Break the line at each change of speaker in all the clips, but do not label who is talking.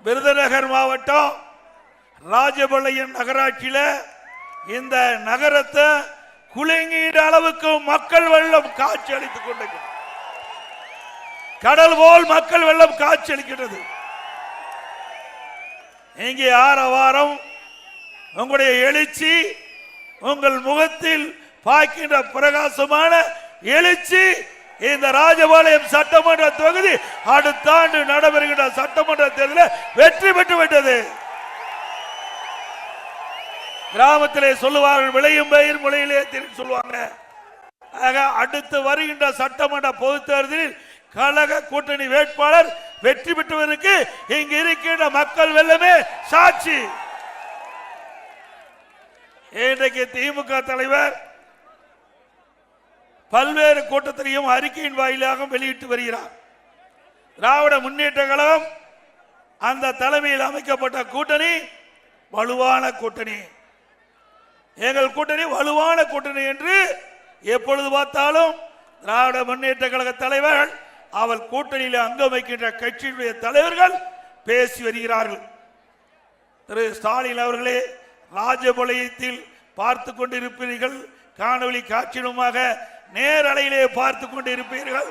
விருதுநகர் மாவட்டம் ராஜபாளையம் நகராட்சியில இந்த நகரத்தை குலுங்கிட அளவுக்கு மக்கள் வெள்ளம் காட்சி அளித்துக் கொண்டிருக்கிறது. கடல் போல் மக்கள் வெள்ளம் காட்சி அளிக்கிறது. இங்கே ஆரவாரம், உங்களுடைய எழுச்சி, உங்கள் முகத்தில் பார்க்கின்ற பிரகாசமான எழுச்சி இந்த ராஜபாளையம் சட்டமன்ற தொகுதி அடுத்த ஆண்டு நடைபெறுகின்ற சட்டமன்ற தேர்தலில் வெற்றி பெற்று விட்டது. கிராமத்திலே சொல்லுவார்கள், விளையும் பயிர் முளையிலே திரும்பி சொல்லுவாங்க. ஆக அடுத்து வருகின்ற சட்டமன்ற பொது தேர்தலில் கழக கூட்டணி வேட்பாளர் வெற்றி பெற்றுவதற்கு இங்கு இருக்கின்ற மக்கள் வெள்ளமே சாட்சி. இன்றைக்கு திமுக தலைவர் பல்வேறு கூட்டத்திலையும் அறிக்கையின் வாயிலாக வெளியிட்டு வருகிறார். திராவிட முன்னேற்ற கழகம் அந்த தலைமையில் அமைக்கப்பட்ட கூட்டணி வலுவான கூட்டணி, எங்கள் கூட்டணி வலுவான கூட்டணி என்று எப்பொழுது பார்த்தாலும் திராவிட முன்னேற்ற கழக தலைவர்கள், அவள் கூட்டணியில் அங்கம் வைக்கின்ற கட்சியினுடைய தலைவர்கள் பேசி வருகிறார்கள். திரு ஸ்டாலின் அவர்களே, ராஜபாளையத்தில் பார்த்து கொண்டிருப்பீர்கள், காணொலி காட்சியுமாக நேரலையிலே பார்த்து கொண்டிருப்பீர்கள்.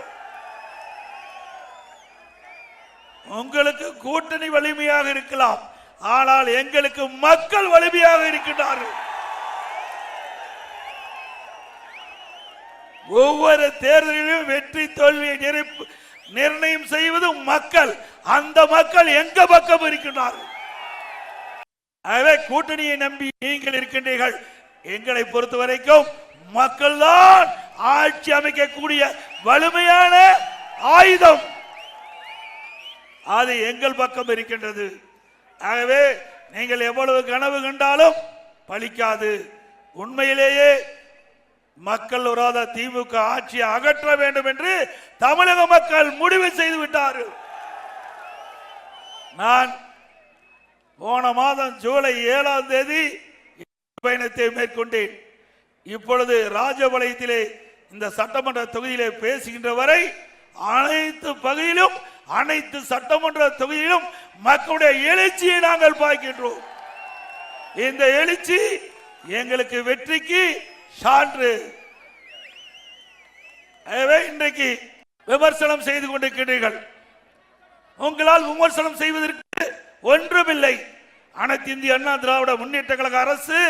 உங்களுக்கு கூட்டணி வலிமையாக இருக்கலாம், ஆனால் எங்களுக்கு மக்கள் வலிமையாக இருக்கின்றார்கள். ஒவ்வொரு தேர்தலிலும் வெற்றி தோல்வியை நிர்ணயம் செய்வது மக்கள். அந்த மக்கள் எங்க பக்கம் இருக்கின்றார்கள். ஆகவே கூட்டணியை நம்பி நீங்கள் இருக்கின்றீர்கள். எங்களை பொறுத்த வரைக்கும் மக்கள் தான் ஆட்சி அமைக்கக்கூடிய வலிமையான ஆயுதம், அது எங்கள் பக்கம் இருக்கின்றது. ஆகவே நீங்கள் எவ்வளவு கனவு கண்டாலும் பலிக்காது. உண்மையிலேயே மக்கள் விரோத திமுக ஆட்சியை அகற்ற வேண்டும் என்று தமிழக மக்கள் முடிவு செய்து விட்டார்கள். நான் போன மாதம் ஜூலை 7ஆம் தேதி பயணத்தை மேற்கொண்டேன். இப்பொழுது ராஜபாளையத்திலே இந்த சட்டமன்ற தொகுதியிலே பேசுகின்ற வரை அனைத்து பகுதியிலும், அனைத்து சட்டமன்ற தொகுதியிலும் மக்களுடைய எழுச்சியை நாங்கள் பார்க்கின்றோம். இந்த எழுச்சி எங்களுக்கு வெற்றிக்கு சான்று. இன்றைக்கு விமர்சனம் செய்து கொண்டிருக்கிறீர்கள். உங்களால் விமர்சனம் செய்வதற்கு ஒன்றுமில்லை. அனைத்து இந்திய அண்ணா திராவிட முன்னேற்ற கழக அரசு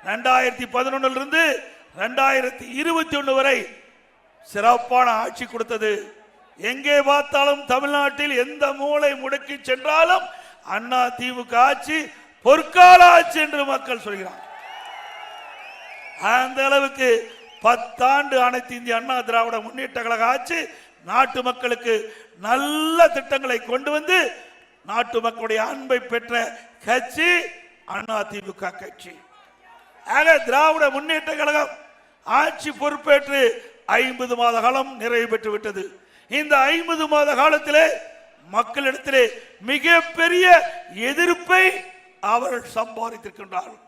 2011 இருந்து 2021 வரை சிறப்பான ஆட்சி கொடுத்தது. எங்கே பார்த்தாலும் தமிழ்நாட்டில் எந்த மூலை முடுக்கி சென்றாலும் அண்ணா திமுக ஆட்சி பொற்கால ஆட்சி என்று மக்கள் சொல்கிறார். அந்த அளவுக்கு 10 ஆண்டு அனைத்து இந்திய அண்ணா திராவிட முன்னேற்ற கழக ஆட்சி நாட்டு மக்களுக்கு நல்ல திட்டங்களை கொண்டு வந்து நாட்டு மக்களுடைய அன்பை பெற்ற கட்சி அண்ணா திமுக கட்சி. ஆக திராவிட முன்னேற்ற கழகம் ஆட்சி பொறுப்பேற்று 50 மாத காலம் நிறைவு பெற்று விட்டது. இந்த 50 மாத காலத்திலே மக்களிடத்திலே மிகப்பெரிய எதிர்ப்பை அவர்கள் சம்பாதித்திருக்கின்றார்கள்.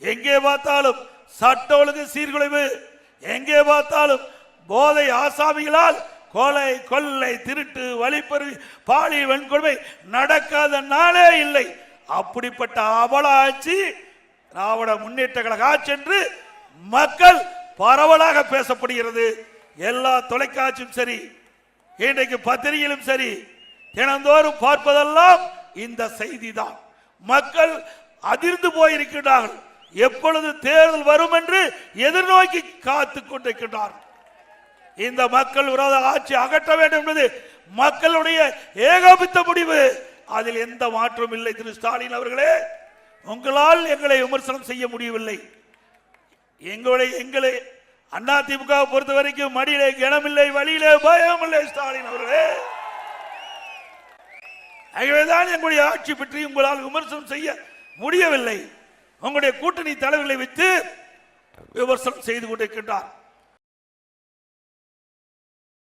எங்கே பார்த்தாலும் சட்ட ஒழுங்கு சீர்குலைவு, எங்கே பார்த்தாலும் போதை ஆசாமிகளால் கொலை, கொள்ளை, திருட்டு, வழிப்பறி, பாலியல் வன்கொடுமை நடக்காத நாளே இல்லை. அப்படிப்பட்ட அவல ஆட்சி திராவிட முன்னேற்ற கழக ஆட்சி என்று மக்கள் பரவலாக பேசப்படுகிறது. எல்லா தொலைக்காட்சியும் சரி, இன்றைக்கு பத்திரிகையிலும் சரி, தினந்தோறும் பார்ப்பதெல்லாம் இந்த செய்தி தான். மக்கள் அதிர்ந்து போயிருக்கிறார்கள். எப்பொழுது தேர்தல் வரும் என்று எதிர்நோக்கி காத்துக் கொண்டிருக்கிறார்கள். இந்த மக்கள் விரோத ஆட்சி அகற்ற வேண்டும் என்பது மக்களுடைய ஏகோபித்த முடிவு. அதில் எந்த மாற்றம் இல்லை. திரு ஸ்டாலின் அவர்களே, உங்களால் எங்களை விமர்சனம் செய்ய முடியவில்லை. எங்களை அண்ணா திமுக பொறுத்த வரைக்கும் மடியிலே கனமில்லை, வழியிலே பயம் இல்லை. ஸ்டாலின் அவர்களே, ஆகவேதான் எங்களுடைய ஆட்சி பற்றி உங்களால் விமர்சனம் செய்ய முடியவில்லை. உங்களுடைய கூட்டணி தலைவர்களை வைத்து விமர்சனம் செய்து கொண்டிருக்கின்றார்.